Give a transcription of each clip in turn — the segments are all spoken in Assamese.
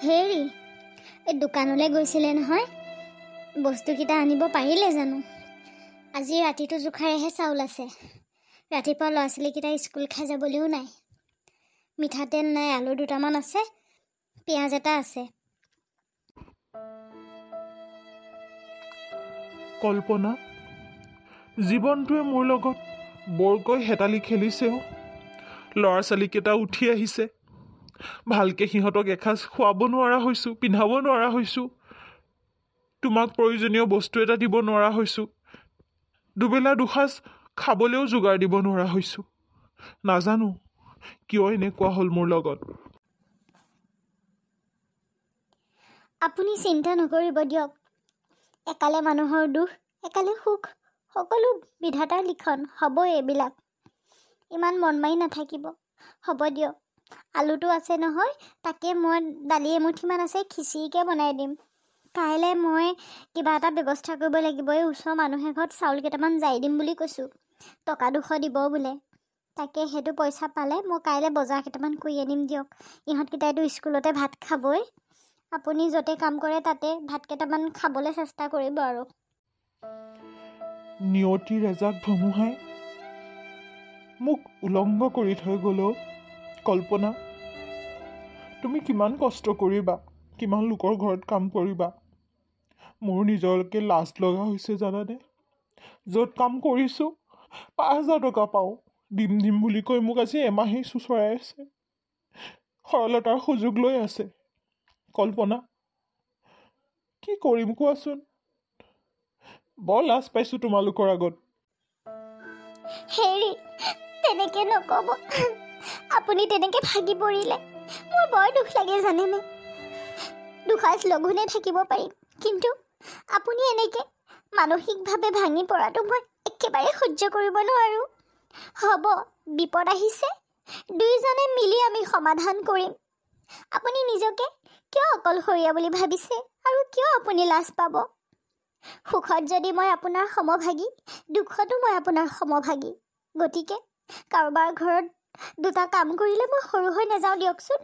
হেৰি, এই দোকানলৈ গৈছিলে নহয়, বস্তুকেইটা আনিব পাৰিলে জানো? আজি ৰাতিটো জোখাৰেহে চাউল আছে। ৰাতিপুৱা ল'ৰা ছোৱালীকেইটা স্কুল খাই যাবলৈও নাই। মিঠাতেল নাই, আলু দুটামান আছে, পিঁয়াজ এটা আছে। কল্পনা, জীৱনটোৱে মোৰ লগত বৰকৈ হেতালি খেলিছেও। ল'ৰা ছোৱালীকেইটা উঠি আহিছে, ভালকৈ সিহঁতক এসাঁজ খুৱাব নোৱাৰা হৈছোঁ, পিন্ধাব নোৱাৰা হৈছোঁ, তোমাক প্ৰয়োজনীয় বস্তু এটা দিব নোৱাৰা হৈছোঁ, দুবেলা দুসাঁজ খাবলৈও যোগাৰ দিব নোৱাৰা হৈছোঁ। নাজানো কিয় এনেকুৱা হ'ল মোৰ লগত। আপুনি চিন্তা নকৰিব দিয়ক। একালে মানুহৰ দুখ, একালে সুখ, সকলো বিধাতাৰ লিখন। হ'ব এইবিলাক, ইমান মন মাৰি নাথাকিব। হ'ব দিয়ক, আলুটো আছে নহয়, তাকে মই দালি এমুঠিমান আছে, খিচিৰিকে বনাই দিম। কাইলৈ মই কিবা এটা ব্যৱস্থা কৰিব লাগিব। এই ওচৰৰ মানুহ এঘৰত চাউল কেইটামান জাৰি দিম বুলি কৈছোঁ, টকা 200 দিব বোলে। তাকে সেইটো পইচা পালে মই কাইলৈ বজাৰ কেইটামান কৰি আনিম দিয়ক। ইহঁতকেইটাইতো স্কুলতে ভাত খাবই। আপুনি য'তে কাম কৰে তাতে ভাত কেইটামান খাবলৈ চেষ্টা কৰিব আৰু। নিয়তিৰ এজাক ধুমুহাই মোক উলংঘ কৰি থৈ গ'ল। কল্পনা, তুমি কিমান কষ্ট কৰিবা, কিমান লোকৰ ঘৰত কাম কৰিবা। মোৰ নিজৰলৈকে লাজ লগা হৈছে জানানে। য'ত কাম কৰিছোঁ 5,000 টকা পাওঁ, দিম বুলি কৈ মোক আজি এমাহেই চোঁচৰাই আছে, সৰলতাৰ সুযোগ লৈ আছে। কল্পনা, কি কৰিম কোৱাচোন? বৰ লাজ পাইছোঁ তোমালোকৰ আগত। হেৰি, তেনেকে নক'ব। আপুনি তেনেকে ভাগি পৰিলে মোৰ বৰ দুখ লাগে জানেনে। দুসাঁজ লঘোণে থাকিব পাৰিম, কিন্তু আপুনি এনেকে মানসিকভাৱে ভাঙি পৰাটো মই একেবাৰে সহ্য কৰিব নোৱাৰোঁ। হ'ব, বিপদ আহিছে, দুয়োজনে মিলি আমি সমাধান কৰিম। আপুনি নিজকে কিয় অকলশৰীয়া বুলি ভাবিছে, আৰু কিয় আপুনি লাজ পাব? সুখত যদি মই আপোনাৰ সমভাগী, দুখতো মই আপোনাৰ সমভাগী। গতিকে কাৰোবাৰ ঘৰত দুটা কাম কৰিলে মই সৰু হৈ নাযাওঁ দিয়কচোন।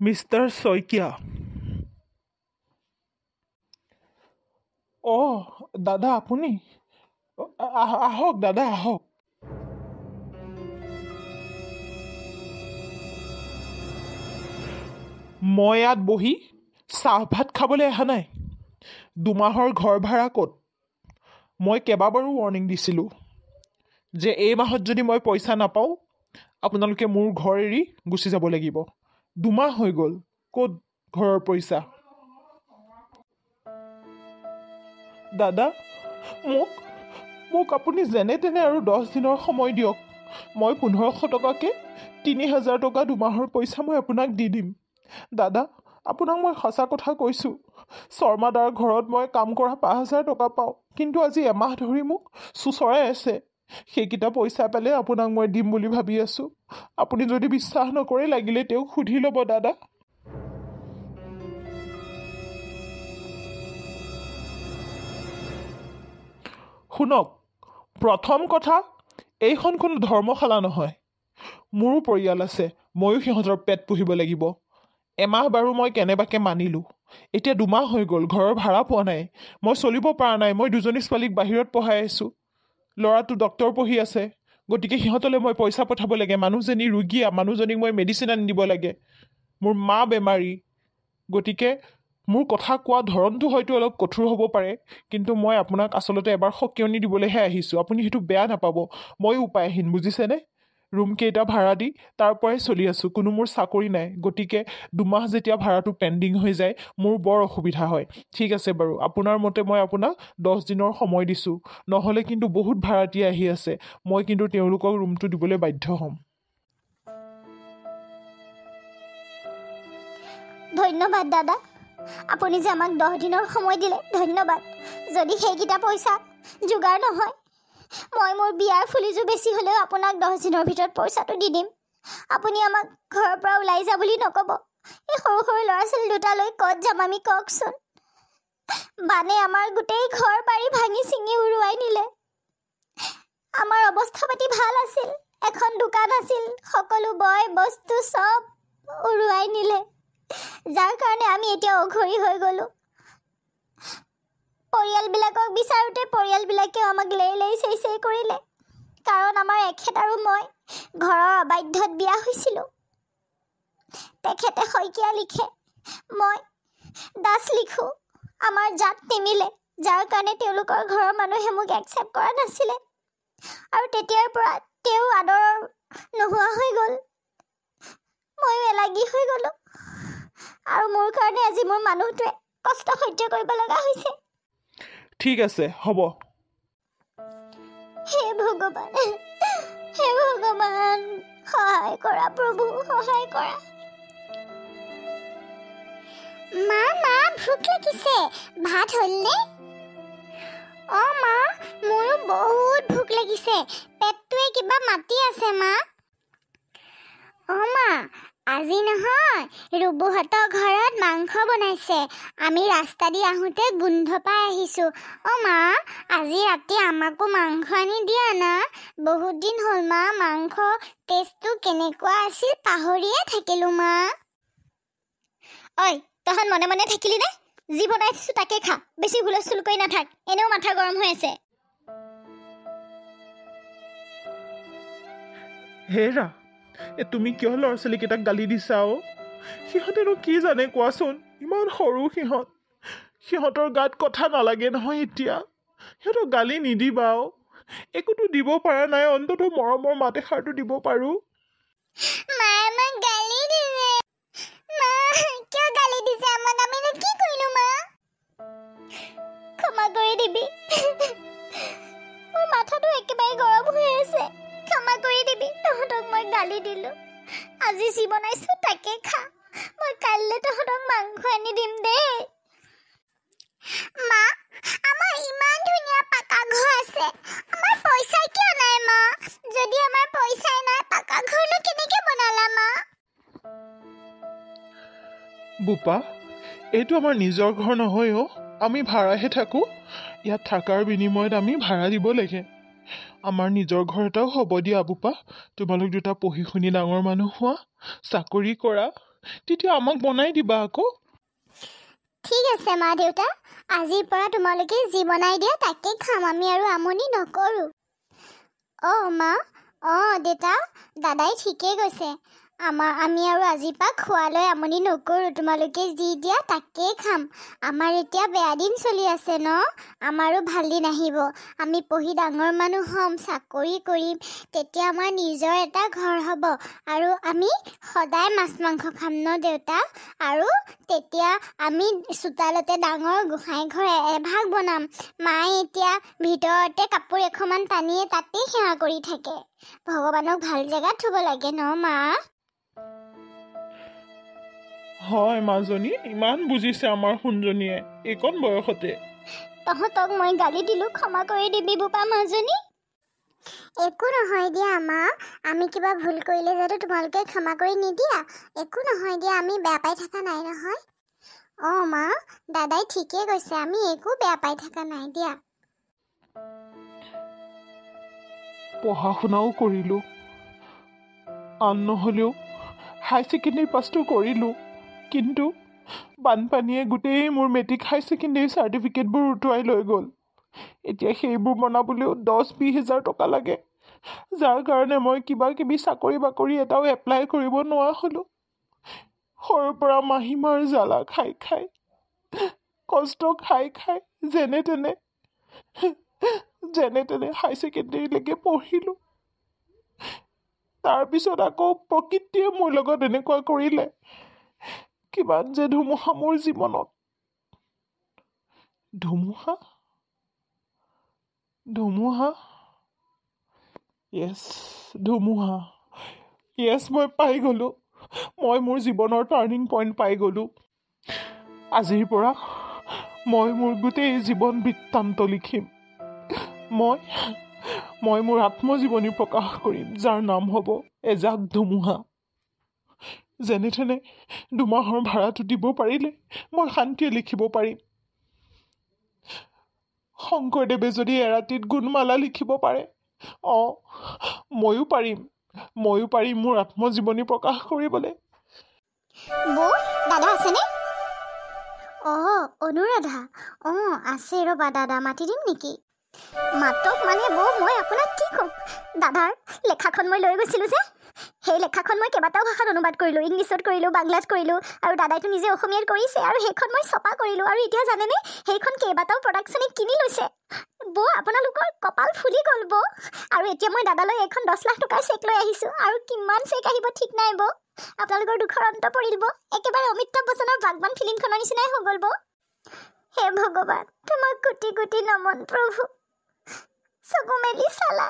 মিষ্টাৰ শইকীয়া। দাদা আপুনি? আহক দাদা, আহক। মই ইয়াত বহি চাহ ভাত খাবলৈ অহা নাই। 2 মাহৰ ঘৰ ভাড়া ক'ত? মই কেইবাবাৰো ৱাৰ্ণিং দিছিলোঁ যে এই মাহত যদি মই পইচা নাপাওঁ, আপোনালোকে মোৰ ঘৰ এৰি গুচি যাব লাগিব। 2 মাহ হৈ গ'ল, ক'ত ঘৰৰ পইচা? দাদা, মোক আপুনি যেনে তেনে আৰু 10 দিনৰ সময় দিয়ক। মই 1500 টকাকৈ 3000 টকা 2 মাহৰ পইচা মই আপোনাক দি দিম। দাদা, আপোনাক মই সঁচা কথা কৈছোঁ, শৰ্মাদাৰ ঘৰত মই কাম কৰা 5000 টকা পাওঁ, কিন্তু আজি এমাহ ধৰি মোক চোঁচৰাই আছে। সেইকেইটা পইচা পালে আপোনাক মই দিম বুলি ভাবি আছোঁ। আপুনি যদি বিশ্বাস নকৰে, লাগিলে তেওঁক সুধি ল'ব দাদা। শুনক, প্ৰথম কথা, এইখন কোনো ধৰ্মশালা নহয়। মোৰো পৰিয়াল আছে, ময়ো সিহঁতৰ পেট পুহিব লাগিব। এমাহ বাৰু মই কেনেবাকৈ মানিলোঁ, এতিয়া 2 মাহ হৈ গ'ল, ঘৰৰ ভাড়া পোৱা নাই, মই চলিব পৰা নাই। মই 2জনী ছোৱালীক বাহিৰত পঢ়াই আছোঁ, ল'ৰাটো ডক্টৰ পঢ়ি আছে, গতিকে সিহঁতলৈ মই পইচা পঠাব লাগে। মানুহজনী ৰোগীয়া, মানুহজনীক মই মেডিচিন আনি দিব লাগে। মোৰ মা বেমাৰী, গতিকে মোৰ কথা কোৱা ধৰণটো হয়তো অলপ কঠোৰ হ'ব পাৰে, কিন্তু মই আপোনাক আচলতে এবাৰ সকিয়নি দিবলৈহে আহিছোঁ। আপুনি সেইটো বেয়া নাপাব। ময়ো উপায়হীন, বুজিছেনে? ৰুম কেইটা ভাড়া দি তাৰ পৰাই চলি আছোঁ, কোনো মোৰ চাকৰি নাই। গতিকে 2 মাহ যেতিয়া ভাড়াটো পেণ্ডিং হৈ যায়, মোৰ বৰ অসুবিধা হয়। ঠিক আছে বাৰু, আপোনাৰ মতে মই আপোনাক 10 দিনৰ সময় দিছোঁ, নহ'লে কিন্তু বহুত ভাড়াতীয়া আহি আছে, মই কিন্তু তেওঁলোকক ৰুমটো দিবলৈ বাধ্য হ'ম। ধন্যবাদ দাদা, আপুনি যে আমাক 10 দিনৰ সময় দিলে, ধন্যবাদ। যদি সেইকেইটা পইচা যোগাৰ নহয়, মই মোৰ বিয়াৰ ফুলিযোৰ বেছি হ'লেও আপোনাক 10 দিনৰ ভিতৰত পইচাটো দি দিম। আপুনি আমাক ঘৰৰ পৰা ওলাই যা বুলি নক'ব। এই সৰু সৰু ল'ৰা ছোৱালী দুটালৈ ক'ত যাম আমি, কওকচোন। বানে আমাৰ গোটেই ঘৰ বাৰী ভাঙি চিঙি উৰুৱাই নিলে। আমাৰ অৱস্থা পাতি ভাল আছিল, এখন দোকান আছিল, সকলো বয় বস্তু চব উৰুৱাই নিলে, যাৰ কাৰণে আমি এতিয়া অঘৰী হৈ গ'লো। পৰিয়ালবিলাকক বিচাৰোঁতে পৰিয়ালবিলাকেও আমাক লেই চেই কৰিলে, কাৰণ আমাৰ এখেত আৰু মই ঘৰৰ অবাধ্যত বিয়া হৈছিলোঁ। তেখেতে শইকীয়া লিখে, মই দাস লিখোঁ। আমাৰ জাত নিমিলে, যাৰ কাৰণে তেওঁলোকৰ ঘৰৰ মানুহে মোক একচেপ্ট কৰা নাছিলে, আৰু তেতিয়াৰ পৰা তেওঁ আদৰ নোহোৱা হৈ গ'ল। ময়ো এলাগী হৈ গ'লোঁ, আৰু মোৰ কাৰণে আজি মোৰ মানুহটোৱে কষ্ট সহ্য কৰিব লগা হৈছে। ঠিক আছে, হ'ব। হে ভগৱান, হে ভগৱান, সহায় কৰা প্ৰভু, সহায় কৰা। মা ভোক লাগিছে, ভাত হ'লনে? অঁ মা, মোৰো বহুত ভোক লাগিছে, পেটটোৱে কিবা মাতি আছে মা। অঁ মা, আজি নহয় ৰুবুহঁতৰ ঘৰত মাংস বনাইছে, আমি ৰাস্তা দি আহোঁতে গোন্ধ পাই আহিছোঁ। অঁ মা, আজি ৰাতি আমাকো মাংস আনি দিয়া না, বহুত দিন হ'ল মা, মাংস টেষ্টটো কেনেকুৱা আছিল পাহৰিয়ে থাকিলোঁ মা। ঐ, তহঁত মনে মনে থাকিলি নে? যি বনাই থৈছোঁ তাকে খা, বেছি হুলস্থুল কৰি নাথাক, এনেও মাথা গৰম হৈ আছে। হেৰা, তুমি কিয় ল'ৰা ছোৱালীকেইটাক গালি দিছা অ? সিহঁতেনো কি জানে কোৱাচোন, ইমান সৰু সিহঁত, সিহঁতৰ গাত কথা নালাগে নহয় এতিয়া, সিহঁতক গালি নিদিবা অ। একোতো দিব পৰা নাই, অন্ততঃ মৰমৰ মাত এষাৰটো দিব পাৰোঁ। মায়ে আমাক গালি দিছে। মা, কিয় গালি দিছে আমাক? আমিনো কি কৰিলোঁ মা? ক্ষমা কৰি দিবি, মোৰ মাথাটো একেবাৰে গৰম হৈ আছে। ক্ষমা কৰি দিবি, তহঁতক মই গালি দিলোঁ। আজি যি বনাইছোঁ তাকে খা, মই কাইলৈ তহঁতক মাংস আনি দিম দেই। মা, আমাৰ ইমান ধুনীয়া পাকা ঘৰ আছে, আমাৰ পইচা কিয় নাই মা? যদি আমাৰ পইচাই নাই, পাকা ঘৰনো কেনেকে বনালা মা? বোপা, এইটো আমাৰ নিজৰ ঘৰ নহয় অ, আমি ভাড়াহে থাকোঁ। ইয়াত থকাৰ বিনিময়ত আমি ভাড়া দিব লাগে। আমাৰ নিজৰ ঘৰ এটাও হ'ব দিয়া বোপা। তোমালোক দুটা পঢ়ি শুনি ডাঙৰ মানুহ হোৱা, চাকৰি কৰা, তেতিয়া আমাক বনাই দিবা আকৌ। ঠিক আছে মা দেউতা, আজিৰ পৰা তোমালোকে যি বনাই দিয়া তাকে খাম, আমি আৰু আমনি নকৰোঁ। অঁ মা, অঁ দেউতা, দাদাই ঠিকেই কৈছে, আমি আৰু আজিৰ পৰা খোৱালৈ আমনি নকৰোঁ, তোমালোকে যি দিয়া তাকেই খাম। আমাৰ এতিয়া বেয়া দিন চলি আছে ন, আমাৰো ভাল দিন আহিব, আমি পঢ়ি ডাঙৰ মানুহ হ'ম, চাকৰি কৰিম, তেতিয়া আমাৰ নিজৰ এটা ঘৰ হ'ব, আৰু আমি সদায় মাছ মাংস খাম ন দেউতা। আৰু তেতিয়া আমি চোতালতে ডাঙৰ গোসাঁই ঘৰ এভাগ বনাম। মায়ে এতিয়া ভিতৰতে কাপোৰ এখনমান টানিয়ে তাতেই সেৱা কৰি থাকে। ভগৱানক ভাল জেগাত থ'ব লাগে ন মা? হয় মাজনী, ইমান বুজিছে আমাৰ সোণজনীয়ে এইকণ বয়সতে। তহঁতক মই গালি দিলোঁ, ক্ষমা কৰি দিবি বোপা মাজনী। একো নহয় দিয়া মা, আমি কিবা ভুল কৰিলে যাতে তোমালোকে ক্ষমা কৰি নিদিয়া, একো নহয় দিয়া, আমি বেয়া পাই থকা নাই নহয়। অঁ মা, দাদাই ঠিকেই কৈছে, আমি একো বেয়া পাই থকা নাই দিয়া। পঢ়া শুনাও কৰিলোঁ, আন নহ'লেও হাই ছেকেণ্ডেৰী পাছটো কৰিলোঁ, কিন্তু বানপানীয়ে গোটেই মোৰ মেট্ৰিক হাই ছেকেণ্ডেৰী চাৰ্টিফিকেটবোৰ উটুৱাই লৈ গ'ল। এতিয়া সেইবোৰ বনাবলৈও 10-20 হাজাৰ টকা লাগে, যাৰ কাৰণে মই কিবা কিবি চাকৰি বাকৰি এটাও এপ্লাই কৰিব নোৱাৰা হ'লোঁ। সৰুৰ পৰা মাহীমাৰ জ্বালা খাই খাই, কষ্ট খাই খাই যেনে তেনে হাই ছেকেণ্ডেৰীলৈকে পঢ়িলোঁ। তাৰপিছত আকৌ প্ৰকৃতিয়ে মোৰ লগত এনেকুৱা কৰিলে। কিমান যে ধুমুহা মোৰ জীৱনত। ধুমুহা য়েছ, মই পাই গ'লোঁ। মই মোৰ জীৱনৰ টাৰ্ণিং পইণ্ট পাই গ'লোঁ। আজিৰ পৰা মই মোৰ গোটেই জীৱন বৃত্তান্ত লিখিম। মই মোৰ আত্মজীৱনী প্ৰকাশ কৰিম, যাৰ নাম হ'ব এজাক ধুমুহা। যেনে তেনে দুমাহৰ ভাড়াটো দিব পাৰিলে মই শান্তিয়ে লিখিব পাৰিম। শংকৰদেৱে যদি এৰাতিত গুণমালা লিখিব পাৰে, ময়ো পাৰিম মোৰ আত্মজীৱনী প্ৰকাশ কৰিবলৈ। বৌ, দাদা আছেনে? অনুৰাধা, আছে ৰ'বা দাদা, মাতি দিম নেকি? মাতক মানে বৌ, মই আপোনাক কি ক'ম? দাদাৰ লেখাখন মই লৈ গৈছিলোঁ যে, সেই লেখাখন মই কেইবাটাও ভাষাত অনুবাদ কৰিলোঁ, ইংলিছত কৰিলোঁ, বাংলাত কৰিলোঁ, আৰু দাদাইতো নিজে অসমীয়াত কৰিছে, আৰু সেইখন মই ছপা কৰিলোঁ, আৰু এতিয়া জানেনে সেইখন কেইবাটাও প্ৰডাকশ্যনে কিনি লৈছে। বৌ, আপোনালোকৰ কপাল ফুলি গ'ল বৌ। আৰু এতিয়া মই দাদালৈ এখন 10 লাখ টকাৰ চেক লৈ আহিছোঁ, আৰু কিমান চেক আহিব ঠিক নাই বৌ। আপোনালোকৰ দুখৰ অন্ত পৰিল বৌ। একেবাৰে অমিতাভ বচ্চনৰ বাগবান ফিল্মখনৰ নিচিনাই হৈ গ'ল বৌ। হে ভগৱান, তোমাক কোটি কোটি নমন প্ৰভু, চকু মেলি চালা।